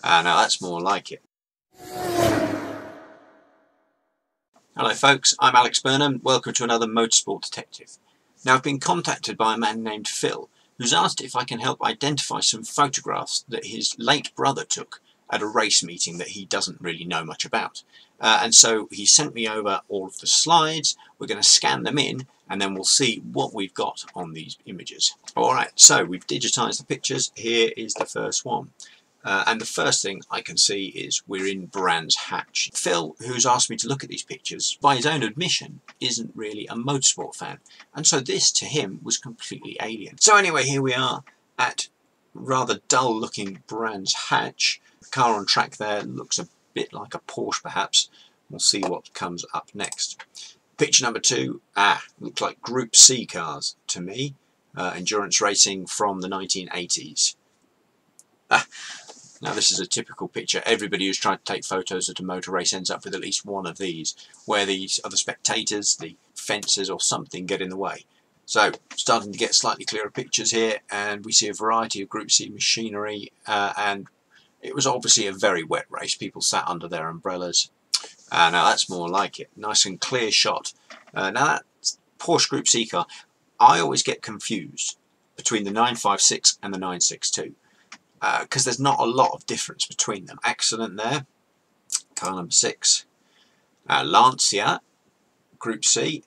Now that's more like it. Hello folks, I'm Alex Burnham. Welcome to another Motorsport Detective. Now I've been contacted by a man named Phil, who's asked if I can help identify some photographs that his late brother took at a race meeting that he doesn't really know much about. And so he sent me over all of the slides. We're going to scan them in and then we'll see what we've got on these images. Alright, so we've digitized the pictures. Here is the first one. And the first thing I can see is we're in Brands Hatch. Phil, who's asked me to look at these pictures, by his own admission, isn't really a motorsport fan. And so this, to him, was completely alien. So anyway, here we are at rather dull-looking Brands Hatch. The car on track there looks a bit like a Porsche, perhaps. We'll see what comes up next. Picture number 2, looks like Group C cars to me. Endurance racing from the 1980s. Now this is a typical picture. Everybody who's tried to take photos at a motor race ends up with at least one of these, where these other spectators, the fences or something get in the way. So starting to get slightly clearer pictures here, and we see a variety of Group C machinery, and it was obviously a very wet race. People sat under their umbrellas. Now that's more like it. Nice and clear shot. Now that Porsche Group C car, I always get confused between the 956 and the 962. Because there's not a lot of difference between them. Accident there, car number 6. Lancia, Group C,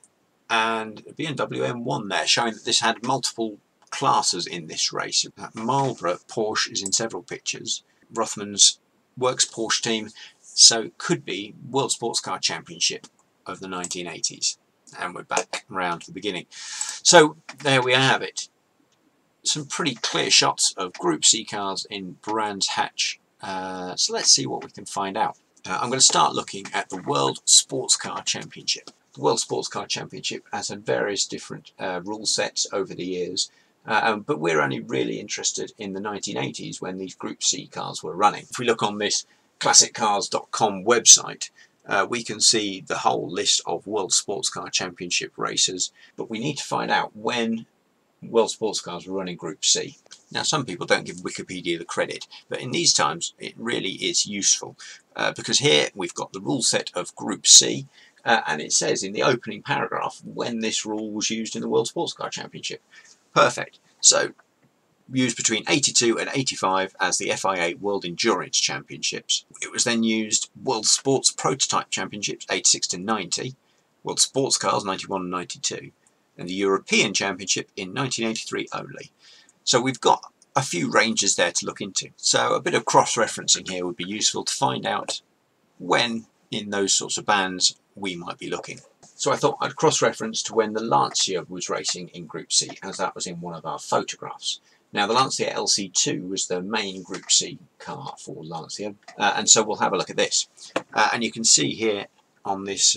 and BMW M1 there, showing that this had multiple classes in this race. Marlboro Porsche is in several pictures. Rothman's Works Porsche team, so it could be World Sports Car Championship of the 1980s. And we're back around to the beginning. So there we have it. Some pretty clear shots of Group C cars in Brands Hatch. So let's see what we can find out. I'm going to start looking at the World Sports Car Championship. The World Sports Car Championship has had various different rule sets over the years, but we're only really interested in the 1980s when these Group C cars were running. If we look on this classiccars.com website, we can see the whole list of World Sports Car Championship races, but we need to find out when World Sports Cars were running Group C. Now some people don't give Wikipedia the credit, but in these times it really is useful because here we've got the rule set of Group C and it says in the opening paragraph when this rule was used in the World Sports Car Championship. Perfect. So used between 82 and 85 as the FIA World Endurance Championships. It was then used World Sports Prototype Championships 86 to 90, World Sports Cars 91 and 92. And the European Championship in 1983 only. So we've got a few ranges there to look into. So a bit of cross-referencing here would be useful to find out when in those sorts of bands we might be looking. So I thought I'd cross-reference to when the Lancia was racing in Group C, as that was in one of our photographs. Now the Lancia LC2 was the main Group C car for Lancia, and so we'll have a look at this. And you can see here on this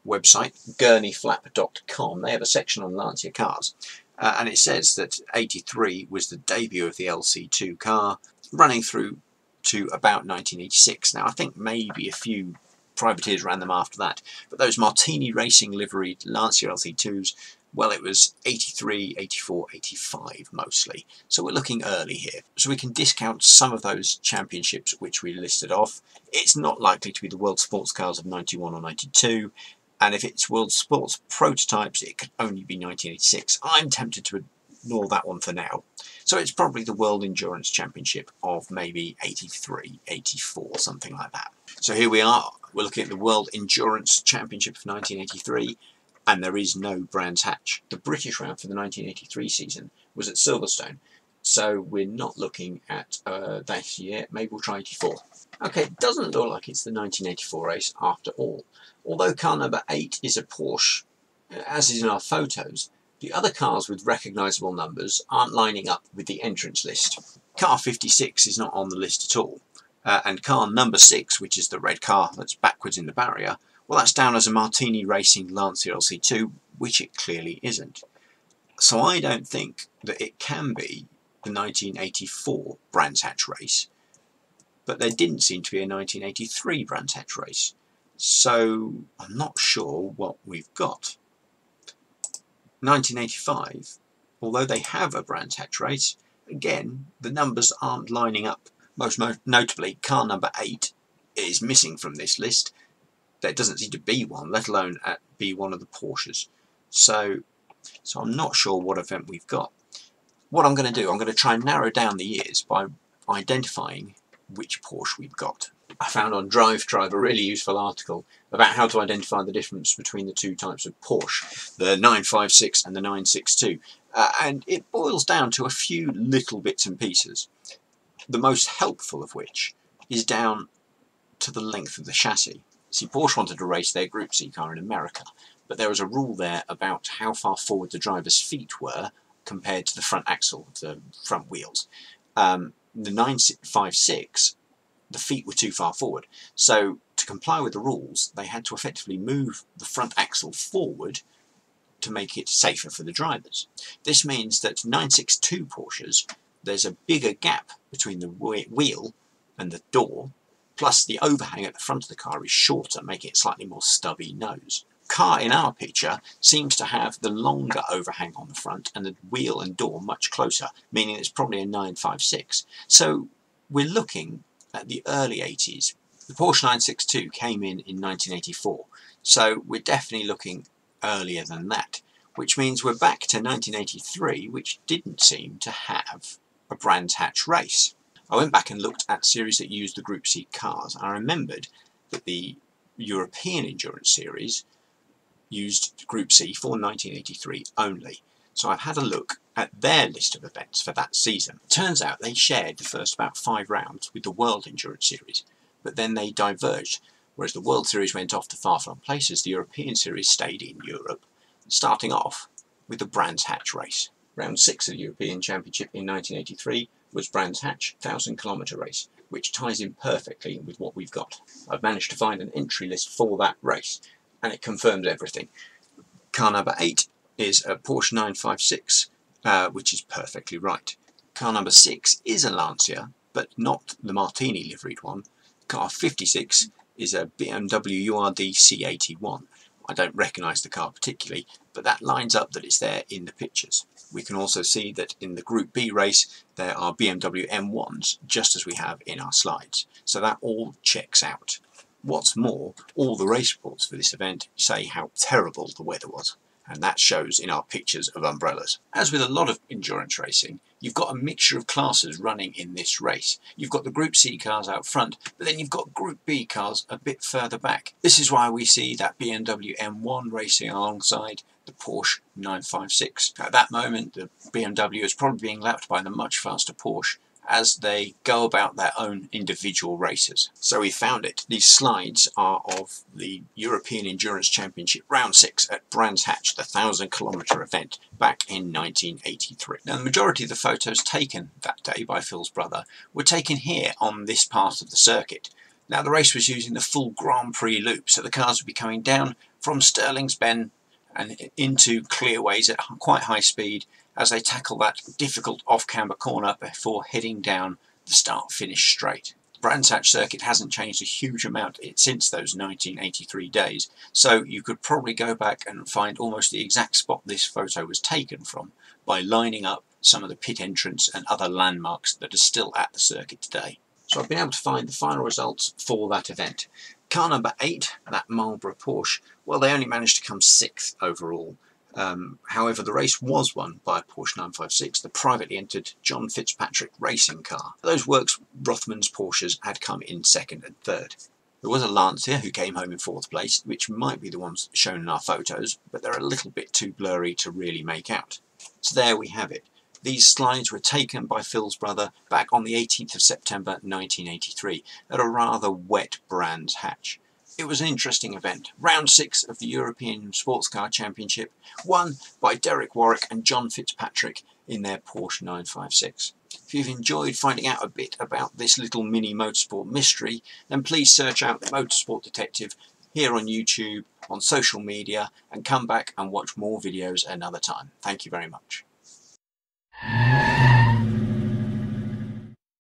website, gurneyflap.com, they have a section on Lancia cars, and it says that 83 was the debut of the LC2 car, running through to about 1986. Now I think maybe a few privateers ran them after that, but those Martini Racing liveried Lancia LC2s, well, it was 83, 84, 85 mostly, so we're looking early here. So we can discount some of those championships which we listed off. It's not likely to be the World Sports Cars of 91 or 92, and if it's World Sports Prototypes, it could only be 1986. I'm tempted to ignore that one for now. So it's probably the World Endurance Championship of maybe 83, 84, something like that. So here we are. We're looking at the World Endurance Championship of 1983, and there is no Brands Hatch. The British round for the 1983 season was at Silverstone, so we're not looking at that year. Maybe we'll try 84. Okay, it doesn't look like it's the 1984 race after all. Although car number 8 is a Porsche, as is in our photos, the other cars with recognisable numbers aren't lining up with the entrance list. Car 56 is not on the list at all, and car number 6, which is the red car that's backwards in the barrier, well, that's down as a Martini Racing Lancia LC2, which it clearly isn't. So I don't think that it can be the 1984 Brands Hatch race, but there didn't seem to be a 1983 Brands Hatch race. So I'm not sure what we've got. 1985, although they have a Brands Hatch race, again, the numbers aren't lining up Most notably, car number 8 is missing from this list. There doesn't seem to be one, let alone be one of the Porsches. So I'm not sure what event we've got. What I'm going to do, I'm going to try and narrow down the years by identifying which Porsche we've got. I found on DriveTribe a really useful article about how to identify the difference between the two types of Porsche, the 956 and the 962, and it boils down to a few little bits and pieces, the most helpful of which is down to the length of the chassis. See, Porsche wanted to race their Group C car in America, but there was a rule there about how far forward the driver's feet were compared to the front axle, the front wheels. The 956, the feet were too far forward, so to comply with the rules they had to effectively move the front axle forward to make it safer for the drivers. This means that 962 Porsches, there's a bigger gap between the wheel and the door, plus the overhang at the front of the car is shorter, making it slightly more stubby nose. Car in our picture seems to have the longer overhang on the front and the wheel and door much closer, meaning it's probably a 956. So we're looking at the early 80s. The Porsche 962 came in 1984, so we're definitely looking earlier than that, which means we're back to 1983, which didn't seem to have a Brands Hatch race. I went back and looked at series that used the Group C cars. I remembered that the European Endurance Series used Group C for 1983 only. So I've had a look at their list of events for that season. It turns out they shared the first about 5 rounds with the World Endurance Series, but then they diverged. Whereas the World Series went off to far-flung places, the European Series stayed in Europe, starting off with the Brands Hatch race. Round 6 of the European Championship in 1983 was Brands Hatch 1,000-kilometre race, which ties in perfectly with what we've got. I've managed to find an entry list for that race, and it confirms everything. Car number 8 is a Porsche 956, which is perfectly right. Car number 6 is a Lancia, but not the Martini liveried one. Car 56 is a BMW URD C81. I don't recognise the car particularly, but that lines up that it's there in the pictures. We can also see that in the Group B race there are BMW M1s, just as we have in our slides. So that all checks out. What's more, all the race reports for this event say how terrible the weather was, and that shows in our pictures of umbrellas. As with a lot of endurance racing, you've got a mixture of classes running in this race. You've got the Group C cars out front, but then you've got Group B cars a bit further back. This is why we see that BMW M1 racing alongside the Porsche 956. At that moment, the BMW is probably being lapped by the much faster Porsche as they go about their own individual races. So we found it. These slides are of the European Endurance Championship Round 6 at Brands Hatch, the 1,000-kilometre event, back in 1983. Now, the majority of the photos taken that day by Phil's brother were taken here on this part of the circuit. Now, the race was using the full Grand Prix loop, so the cars would be coming down from Stirling's Bend and into clearways at quite high speed as they tackle that difficult off-camber corner before heading down the start-finish straight. The Brands Hatch circuit hasn't changed a huge amount since those 1983 days, so you could probably go back and find almost the exact spot this photo was taken from by lining up some of the pit entrance and other landmarks that are still at the circuit today. So I've been able to find the final results for that event. Car number 8, that Marlboro Porsche, well, they only managed to come 6th overall. However, the race was won by a Porsche 956, the privately entered John Fitzpatrick racing car. Those Works Rothmans Porsches had come in 2nd and 3rd. There was a Lancia who came home in 4th place, which might be the ones shown in our photos, but they're a little bit too blurry to really make out. So there we have it. These slides were taken by Phil's brother back on the 18th of September 1983 at a rather wet Brands Hatch. It was an interesting event. Round 6 of the European Sports Car Championship, won by Derek Warwick and John Fitzpatrick in their Porsche 956. If you've enjoyed finding out a bit about this little mini motorsport mystery, then please search out the Motorsport Detective here on YouTube, on social media, and come back and watch more videos another time. Thank you very much.